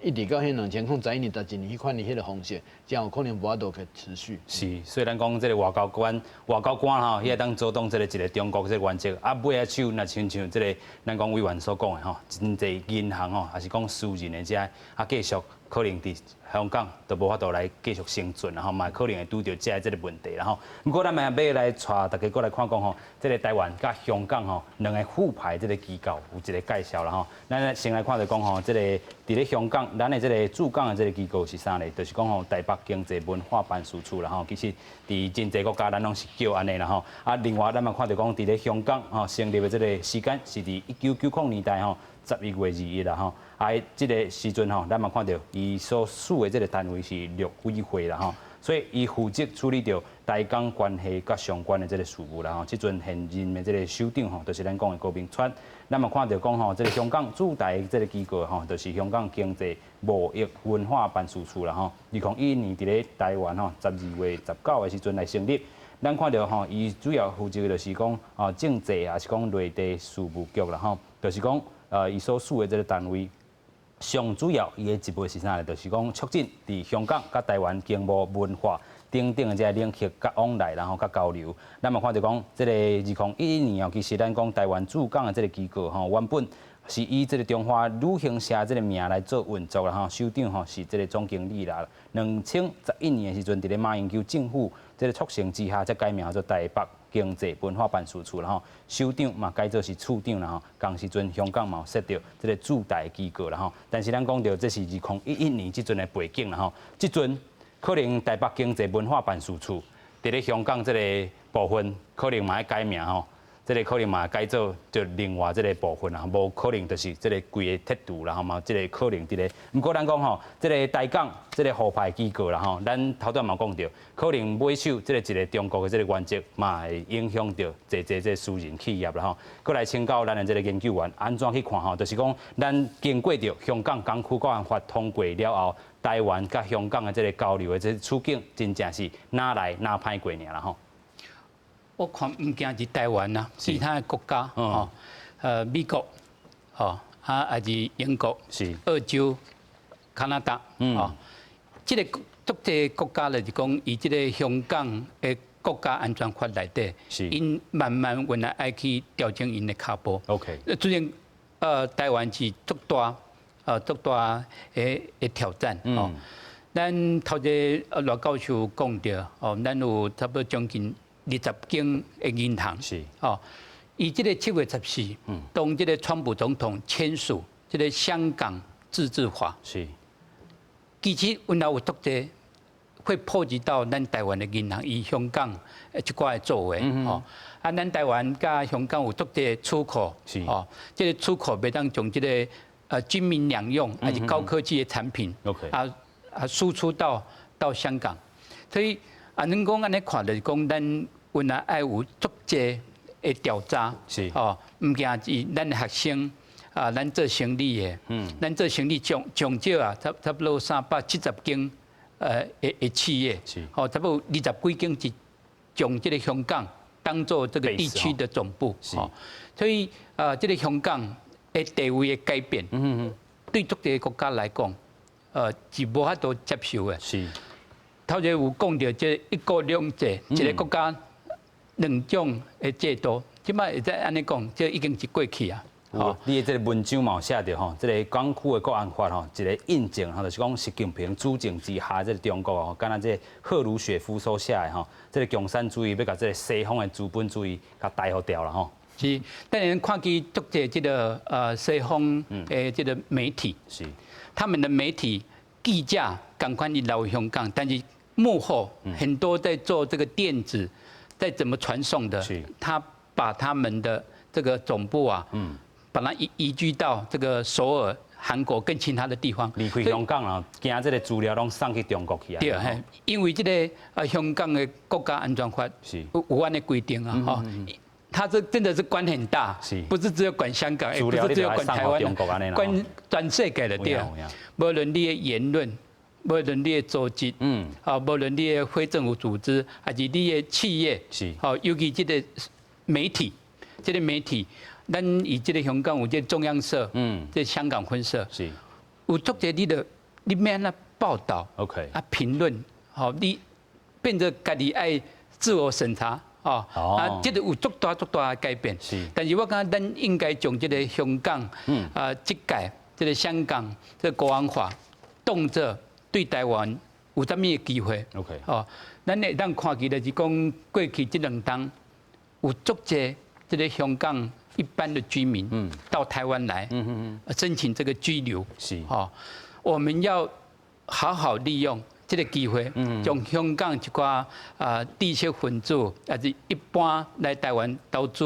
一直到迄2001年、11年迄款的迄个方式，才有可能无法度去持续。是，所以咱讲这个外交官吼，伊会当阻挡这个一个中国这个原则，啊，尾仔手那亲像这个咱讲委员所讲的吼，真侪银行吼，还是讲私人的这啊继续可能伫香港都无法度来继续生存，然后嘛可能会拄到这个问题，然后不过咱们要来带大家过来看讲吼，这个台湾甲香港吼两个副牌这个机构有一个介绍啦吼，咱先来看就讲吼，这个伫咧香港。咱的这个驻港的这个机构是啥呢？就是讲吼，台北经济文化办事处啦吼。其实伫真侪国家咱拢是叫安尼啦吼。啊，另外咱嘛看到讲，伫咧香港吼成立的这个时间是伫1990年代吼11月2日啦吼。啊，这个时阵吼，咱嘛看到伊所属的这个单位是陆委会啦吼。所以伊负责处理掉台港关系甲相关的这个事务啦吼。即阵现任的这个首长吼，就是咱讲的高明川。咱嘛看到讲吼，这个香港驻台这个机构吼，就是香港经济贸易文化办事处啦吼。2011年伫咧台湾吼12月19的时阵来成立。咱看到吼，伊主要负责的就是讲政治也是讲内地事务局啦吼，就是讲伊所属的这个单位。上主要伊的职务是啥呢？就是讲促进伫香港甲台湾经贸文化等等的这领域甲往来，然后甲交流。咱嘛看到讲，这个2011年哦，其实咱讲台湾驻港的这个机构吼，原本是以这个中华旅行社这个名来做运作啦吼。首长吼是这个总经理啦。2011年的时阵，伫咧马英九政府这个促成之下，才改名做台北经济文化办事处啦吼。首长嘛改做是处长啦吼。同时阵香港嘛有设到这个驻台机构啦吼。但是咱讲到这是2011年即阵的背景啦吼。即阵可能台北经济文化办事处伫咧香港这个部分，可能嘛要改名吼。这个可能嘛改做就另外这个部分啦，无可能就是这个规个铁度啦，吼嘛，这个可能伫咧。不过咱讲吼，这个台港这个合牌机构啦，吼，咱头段嘛讲到，可能买手这个一个中国的这个原则，嘛会影响到这私人企业啦，吼。过来请教咱的这个研究员安怎去看吼，就是讲咱经过着香港港区国安法通过了后，台湾甲香港的这个交流的这处境，真正是哪来哪歹过尔啦，吼。我看唔仅是台湾呐，其他的国家哦，美国哦，还是英国、澳洲、加拿大哦，这个足个国家来是讲，以这个香港的国家安全法内底，因慢慢原来爱去调整因的脚步。OK， 最近台湾是足大的挑战哦。咱头一罗教授讲到哦，咱有差不多将近20间的银行，哦，以这个7月14，当这个川普总统签署这个香港自治法，其实原来有足多会波及到咱台湾的银行以香港一寡的作为，哦，啊，咱台湾甲香港有足多出口，哦，这个出口袂当从这个军民两用还是高科技的产品，输出到香港，所以。恁讲安尼看就是讲，咱原来爱有足济的调查，哦，唔惊是咱的学生，咱做生意的，咱做生意上少啊，差不多370间的企业，差不多20几间是将这个香港当做这个地区的总部，所以这个香港的地位的改变，对足个国家来讲，是无法度接受的。是，头先有讲到这一国两制，一个国家两种的制度，即摆会使安尼讲，这已经是过去啊。你的这个文章嘛有写到吼，这个港区的国安法吼，一个印证吼，就是讲习近平主政之下，这个中国吼，敢若这赫鲁雪夫所写的吼，这个共产主义要甲这个西方的资本主义甲逮捕掉了吼。是，当然看起足者这个西方的这个媒体，是他们的媒体记者赶快去留香港，但是幕后很多在做这个电子，在怎么传送的，他把他们的这个总部啊，把它移居到这个首尔、韩国更其他的地方，离开香港啊，惊这个资料拢送去中国去啊。对，因为这个香港的国家安全法有安的规定啊，哈，它这真的是管很大，不是只有管香港，也不是只有管台湾，管全世界的对。无论你的言论，无论你的组织，无论你的非政府组织，还是你的企业，尤其这个媒体，咱以这个香港有这个中央社，这香港分社，有足者你免那报道 ，OK， 评论，你变得家己爱自我审查，这个有足大的改变。但是我感觉咱应该将这个香港，这届这个香港这个国安法，当作对台湾有啥物的机会 ？OK， 咱会当看起来是讲过去这2当有足者这个香港一般的居民到台湾来，申请这个居留，我们要好好利用这个机会，将香港一寡知识分子，还是一般来台湾投资，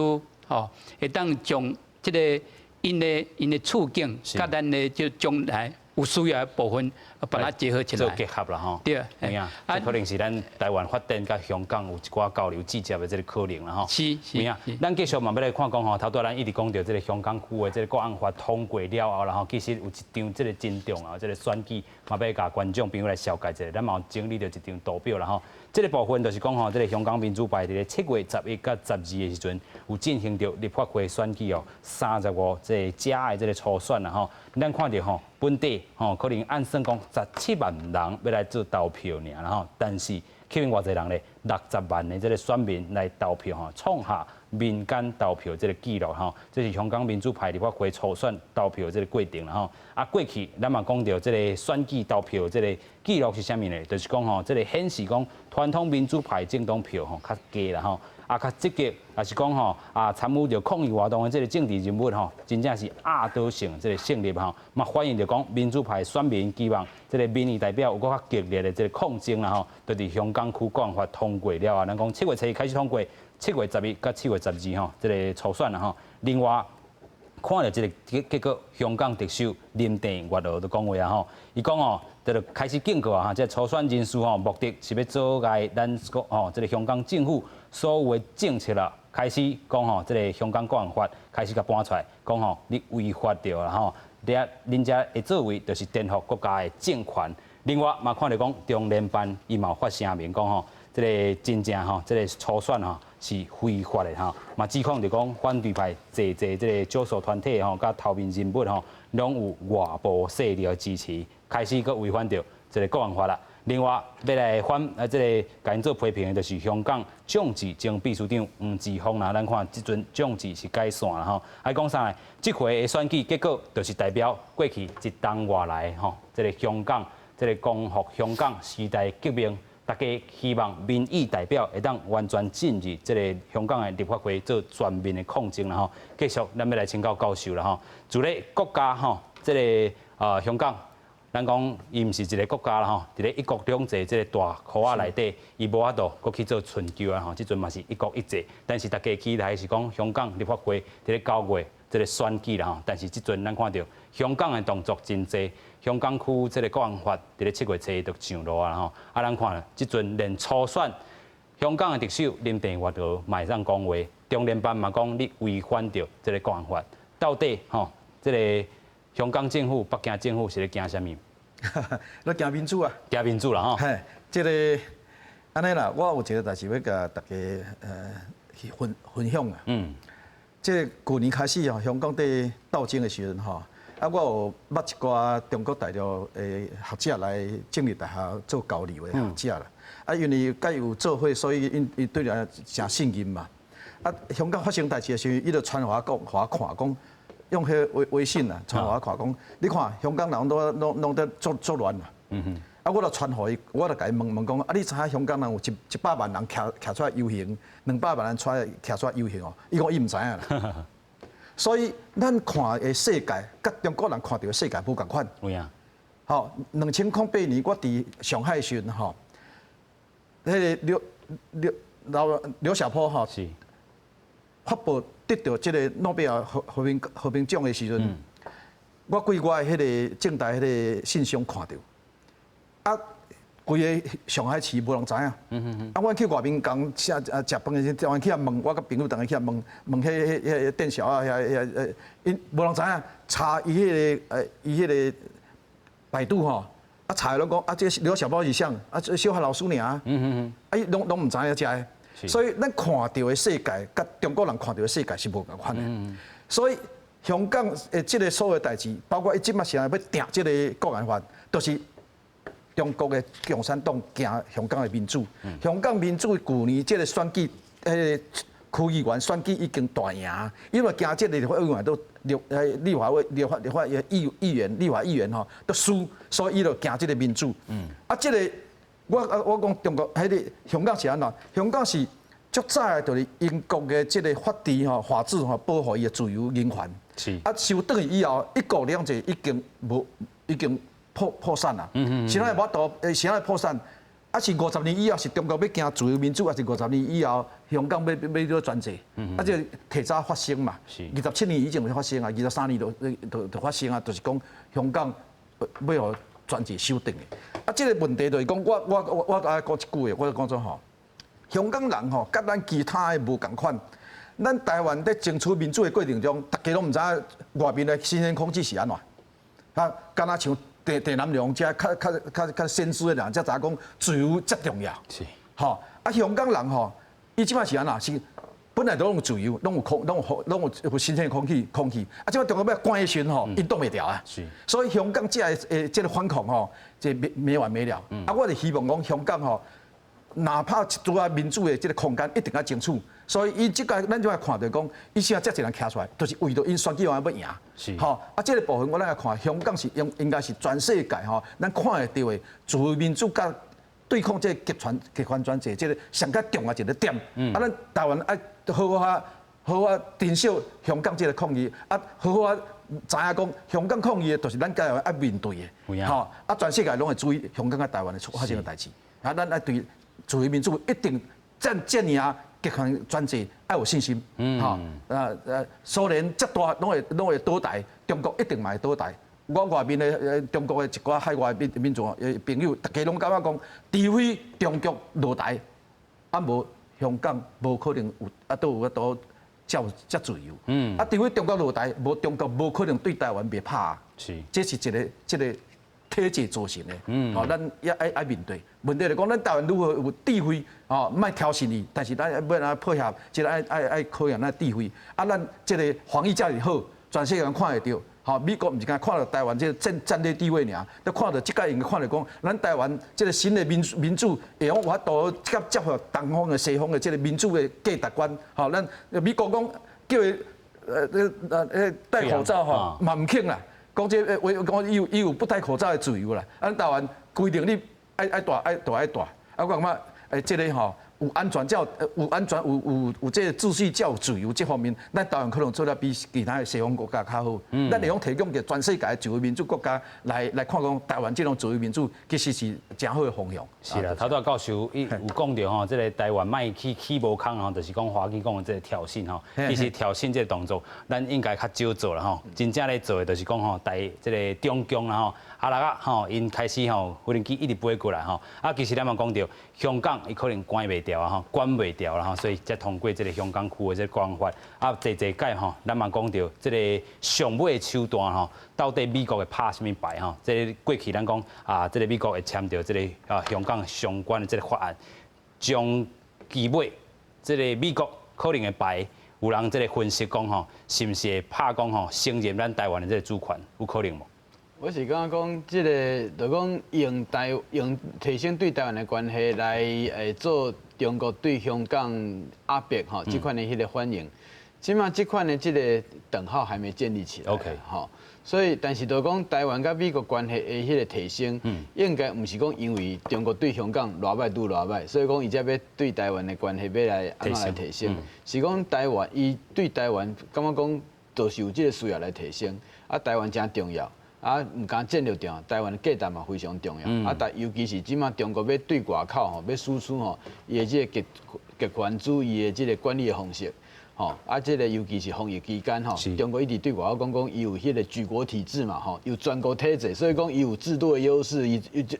会当将这个因的处境，甲咱的就将来有需要的部分，把它结合起来。做结合啦吼。对。对啊，这可能是咱台湾发展甲香港有一寡交流直接的这个可能啦吼。是。咱继续嘛要来看讲吼，头拄咱一直讲到这个香港区的这个国安法通过了后，然后其实有一场这个真重啊，这个选举嘛要甲观众朋友来了解一下，咱嘛有整理到一张图表啦吼。这个部分就是讲吼，这个香港民主派伫咧7月11甲12的时阵，有进行到立法会选举哦，35这假的这个初选啦吼。咱看到吼，本地吼可能按算讲17万人要来做投票尔啦吼，但是吸引偌济人咧，60万的这个选民来投票吼，创下民间投票这个记录吼，这是香港民主派立法会初选投票这个规定啦吼。过去咱嘛讲到这个选举投票这个记录是啥物呢？就是讲吼，这个显示讲传统民主派政党票吼较低啦吼，较积极，也是讲吼参与着抗议活动的这个政治人物吼，真正是压倒性这个胜利吼，嘛反映着讲民主派选民希望这个民意代表有更较激烈的这个抗争啦吼，就伫香港区国安法通过了啊，咱讲7月7日开始通过，7月11甲7月12吼，这个初选啦吼，另外。看到这个结果，香港特首林郑月娥就讲话啊吼，伊讲哦，就开始警告啊，这初选人士吼，目的是要阻碍咱这个香港政府所有的政策啦，开始讲吼，这个香港国安法开始甲搬出来，讲吼你违法掉啦吼，恁遮的作为就是颠覆国家的政权。另外嘛看到讲中联办伊嘛发声明讲吼，这个真正吼，这个初选吼。是非法的吼，嘛指控就讲反对派这个少数团体吼，甲头面人物吼，拢有外部势力的支持，开始佮违反着这个国安法啦。另外要来这个甲因做批评的，就是香港政治前秘书长黄之锋啦。咱看即阵政治是改线啦吼，还讲啥呢？这回的选举结果，就是代表过去一冬外来吼，这个香港这个光复香港时代革命。大家希望民意代表会当完全进入这个香港的立法会做全面的抗争啦吼。继续，咱要来请教教授啦吼。除了国家吼，这个香港，咱讲伊毋是一个国家啦吼，伫咧一国两制这个大壳仔内底，伊无法度搁去做春秋啊吼。即阵嘛是一国一制，但是大家期待是讲香港立法会伫咧9月这个选举啦吼。但是即阵咱看到香港的动作真济。香港区这个国安法伫咧7月7日就上路啊吼，咱看即阵连初选，香港的特首林郑月娥嘛会当讲话，中联办嘛讲你违反着这个国安法，到底吼这个香港政府、北京政府是咧惊什么？咧惊民主啊！惊民主啦吼。嘿，这个安尼啦，我有一个代志要甲大家去分享啊。这旧年开始吼，香港在斗争的时阵吼，啊，我有捌一寡中国大陆的学者来政治大学做交流的学者啦。啊，因为甲有做伙，所以因对咱诚信任嘛。啊，香港发生代志的时候，伊就传我看讲。用迄微信啊，传互我看讲，你看香港人弄得作乱啦。啊，我就传互伊，我就甲伊问讲，啊，你知影香港人有100万人徛出来游行，200万人徛出来游行哦？伊讲伊唔知影啦。所以咱看的世界，甲中国人看到的世界无共款。有影。好，2008年我伫上海时阵吼，迄个刘晓波吼发布。得到这个诺贝尔和平奖的时阵，我规我的迄个正大迄个信箱看到，啊，规个上海市无人知影。啊，我去外面讲食饭的时候，去问，我甲朋友同去问迄店小啊，因无人知影。查伊迄个百度吼，啊查拢讲啊，这刘小宝是啥？啊，小学老师尔。啊，伊拢唔知影遮个。所以咱看到的世界，甲中国人看到的世界是无共款的。所以香港的这个所有代志，包括伊即马现在要定这个国安法，都是中国的共产党惊香港的民主。香港民主去年这个选举，区议员选举已经大赢，因为惊这个立法委员都立法议员、立法议员吼都输，所以伊就惊这个民主。啊，这个。我讲中国迄个香港是安怎？香港是足早就是英国的这个法治吼、法治吼保护伊的自由人权。是。啊，收转去以后，一国两制已经破产啦。现在无度，现在破产。啊，是50年以后是中国要行自由民主，还是50年以后香港要做专制？啊，这提早发生嘛。是。27年以前就发生啊，23年就发生啊，就是讲香港要互专制修订的。啊，这个问题就是讲，我爱讲一句话，我就讲做吼，香港人吼，甲咱其他的无共款。咱台湾在争取民主的过程中，大家拢唔知外面的新鲜空气是安怎。啊，敢若像地南洋遮较先进的人，才知影讲自由最重要。是。吼，啊，香港人吼，伊即摆是安怎？是本来都有自由，拢有新鲜空气。啊，即摆中国要关的时阵吼，因挡袂牢啊。是。所以香港这个反抗吼，这没完没了。啊，我就希望讲香港吼，哪怕一拄啊民主的这个空间，一定要争取。所以伊即个咱就要看到讲，伊现在这一人徛出来，就是为着因选举完要赢。是。吼，啊，这个部分我咱来看，香港是应该是全世界吼，咱看得到的自由民主甲对抗这极权专制，这个上较重要一个点。啊，咱台湾爱好好珍惜香港这个抗议，啊，好知影讲香港抗议的，就是咱台湾爱面对的。吼，啊，全世界拢会注意香港甲台湾的发生的代志。啊，咱爱对自由民主一定这样极权专制爱有信心。吼，苏联这大拢会倒台，中国一定嘛会倒台。我外面的中国的一寡海外民族朋友，大家拢感觉讲，除非中国落台，啊无香港无可能有都有都遮自由。啊，除非中国落台，中国无可能对台湾袂拍。是，这是一个体制造成的。吼，咱也爱面对。问题来讲，咱台湾如何有智慧？哦，莫挑衅伊，但是咱要来配合，即个爱考验咱智慧。啊，咱这个防疫遮尔好，全世界人看会到。好，美国唔是干看到台湾这个战略地位尔，都看到即个应该看到讲，咱台湾这个新的民主，会用法度接合东方的西方的这个民主的价值观。好，咱美国讲叫伊戴口罩吼，嘛唔肯啦。讲这讲伊有不戴口罩的自由啦。咱台湾规定你爱戴。啊，我感觉这个吼。有安全，有安全，有这个秩序，才有自由。这方面，咱台湾可能做得比其他的西方国家较好。咱会用提供给全世界自由民主国家来看讲台湾这种自由民主，其实是真好的方向。是啦，头拄教授伊有讲到吼，这个台湾卖起无空吼，就是讲华语讲的这个挑衅吼。其实挑衅这个动作，咱应该较少做啦吼。真正咧做的，就是讲吼，这个中共啦吼，啊啦吼，因开始吼，无人机一直飞过来吼。啊，其实咱嘛讲到香港，伊可能关袂掉啊，管袂掉啦吼，所以才通过这个香港区的这个管法啊，坐届吼，咱嘛讲到这个上尾的手段吼，到底美国会拍什么牌吼？这过去咱讲啊，这个美国会签到这个香港相关的这个法案，将期尾这个美国可能的牌，有人这个分析讲吼，是毋是会拍讲吼，承认咱台湾的这个主权，有可能无？我是感觉讲，即个就讲用提升对台湾的关系来做中国对香港压迫吼，这款的迄个反应，起码这款的这个等号还没建立起来。OK， 吼，所以但是就讲台湾甲美国关系的迄个提升，应该唔是讲因为中国对香港偌歹拄偌歹，所以讲伊才要对台湾的关系要来安怎来提升，是讲台湾伊对台湾感觉讲就是有这个需要来提升，啊，台湾真重要。啊，唔讲战略重要，台湾的价值嘛非常重要。啊，但尤其是即马中国要对外口吼，要输出吼，伊的即个极权主义的即个管理的方式，吼，啊，即个尤其是防疫期间吼，中国一直对外口讲伊有迄个举国体制嘛，吼，有全国体制，所以讲伊有制度的优势，伊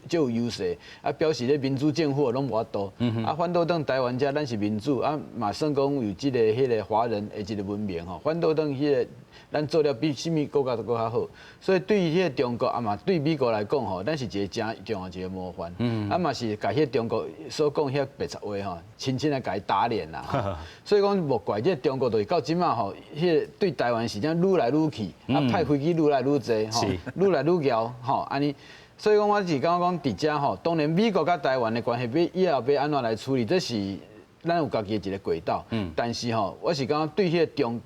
就有优势。啊，表示咧民主政府拢无法度。啊，反倒当台湾遮咱是民主，啊，嘛算讲有即个迄个华人的即个文明吼，反倒当迄个。咱做了比什么国家都搁较好，所以对于迄个中国啊嘛，对美国来讲吼，咱是一个真重要一个模范。啊嘛是甲迄个中国所讲遐白贼话吼，轻轻来甲伊打脸啦。所以讲无怪这中国就是到即马吼，迄个对台湾是这样愈来愈去，啊派飞机愈来愈侪吼，愈来愈骄吼安尼。所以讲我是感觉讲伫遮吼，当然美国甲台湾的关系以后要安怎来处理，这是咱有家己的一个轨道。但是吼，我是感觉对迄个强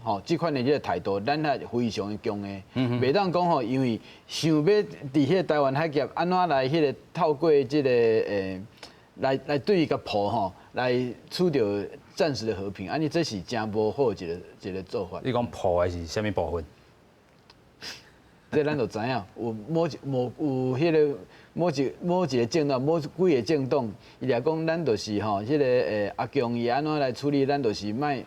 吼，即款的这个态度，咱还非常的强的，袂当讲吼，因为想要伫迄个台湾海峡安怎来迄个透过这个来对伊个破吼，来取得暂时的和平，安尼这是真无好一个做法。你讲破还是什么部分？这咱就知影，有迄个某一个政党，某几个政党，伊来讲咱就是吼，迄个阿强伊安怎来处理，咱就是卖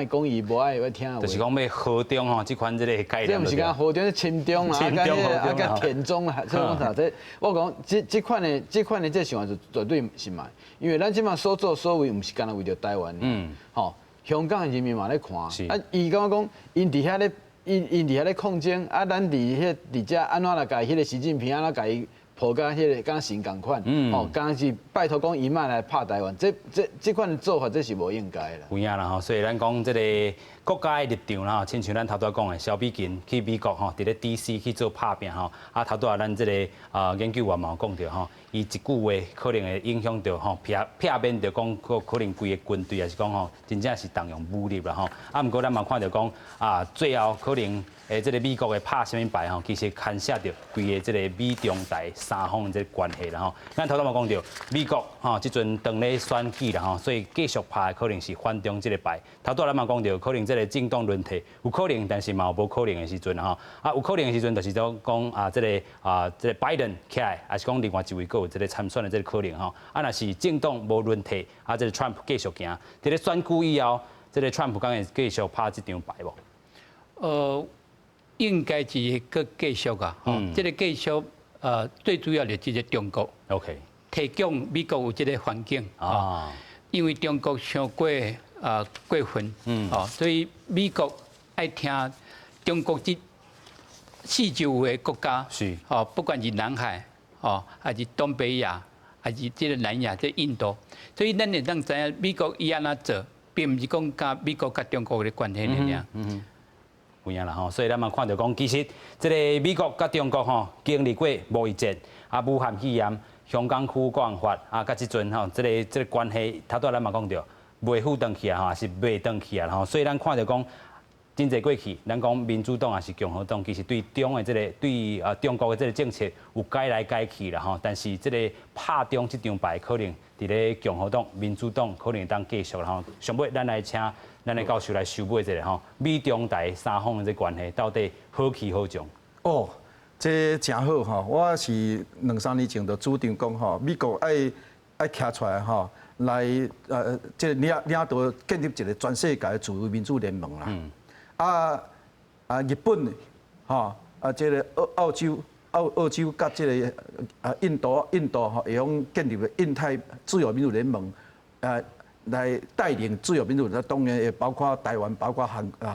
讲伊无爱听话。就是讲要和中吼，即款即个概念。这毋是讲和中是亲中啦，啊甲田中啦，所以讲啥？这我讲这款的这想法就绝对是嘛，因为咱即马所作所为，毋是干那为着台湾，吼，香港的人民嘛咧看，啊，伊感觉讲因伫遐咧。因伫遐咧抗争，啊，咱伫遮安怎来甲迄个习近平安怎甲伊抱甲迄个敢神共款，吼，敢是拜托讲伊莫来拍台湾，这款做法这是无应该啦。有影啦吼，所以咱讲这个国家的立场啦，亲像咱头拄讲的，萧美琴去美国吼，伫咧 DC 去做拍拼吼，啊，头拄咱这个研究员嘛有讲到吼，伊一句话可能会影响到吼，片面着讲可能规个军队也是讲吼，真正是动用武力啦吼，啊，毋过咱嘛看到讲啊，最后可能。这个美国的拍什么牌吼，其实牵涉到规个这个美中台三方这个关系啦吼。咱头拄嘛讲到美国吼，即阵当咧选举啦吼，所以继续拍可能是反中这个牌。头拄咱嘛讲到，可能这个政党轮替有可能，但是嘛有无可能的时阵吼。啊，有可能的时阵就是讲啊，这个拜登起来，还是讲另外一位个有这个参选的这个可能吼。啊，若是政党无轮替，啊，这个 Trump 继续行，伫咧选举以后，这个 Trump 敢会继续拍这张牌无？应该是个继续啊，这个继续最主要就是这个中国 ，OK， 提供美国有这个环境啊，因为中国伤过分，所以美国爱听中国这四周围国家是，不管是南海还是东北亚，还是这个南亚、这印度，所以咱会当知影美国伊安怎做，并不是讲甲美国甲中国的关系尔。有影啦吼，所以咱嘛看到讲，其实这个美国甲中国吼经历过贸易战、啊武汉肺炎、香港区国安法啊，甲即阵吼，这个关系，头拄咱嘛讲到，袂赴登去啊吼，还是袂登去啊吼，所以咱看到讲，真侪过去，咱讲民主党也是共和党，其实对中的这个对中国的这个政策有改来改去啦吼，但是这个拍中这张牌可能伫咧共和党、民主党可能当继续啦吼，上尾咱来请。咱的教授来收尾一下吼，美中台三方的这关系到底好去好强？哦，这真好吼！我是2-3年前就主张讲吼，美国爱徛出来吼，来这领导建立一个全世界的自由民主联盟啦。日本吼这个澳洲甲这个印度吼，会用建立印太自由民主联盟。来带领自由民主，当然也包括台湾，包括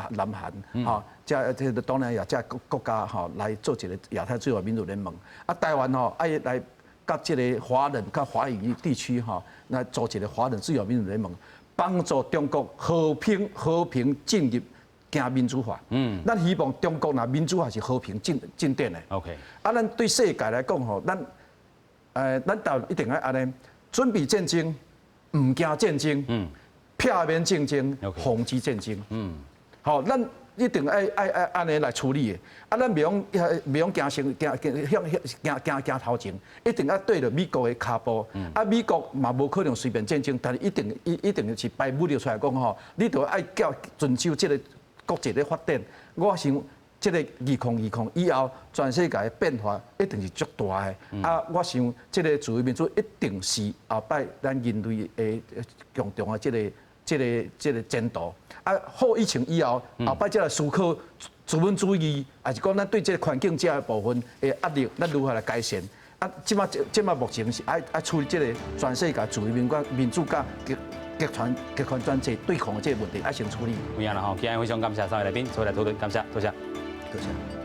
南韩，哈，这个当然也这国家哈来做一个亚太自由民主联盟。啊，台湾吼爱来甲这个华人、甲华语地区哈来做一个华人自由民主联盟，帮助中国和平进入行民主化。咱希望中国若民主化是和平进展的。OK。啊，咱对世界来讲吼，咱就一定要安尼准备战争。唔惊战争，片面竞争，防止战争。好，咱一定爱安尼来处理的。啊，咱袂用行头前，一定要对着美国的脚步。啊，美国嘛无可能随便战争，但是一定是摆武力出来讲吼，你就爱叫遵守这个国际的法典。我想。这个2020以后，全世界的变化一定是足大的。啊，我想这个自由民主一定是后摆咱人类的共同的这个前途。啊，好疫情以后，后摆这个思考资本主义，还是讲咱对这个环境这部分的压力，咱如何来改善？啊，即马目前是爱处理这个全世界自由民主甲极权专制对抗的这个问题，爱先处理。有影啦吼，今日非常感谢三位来宾做来讨论，感谢，多谢。多谢。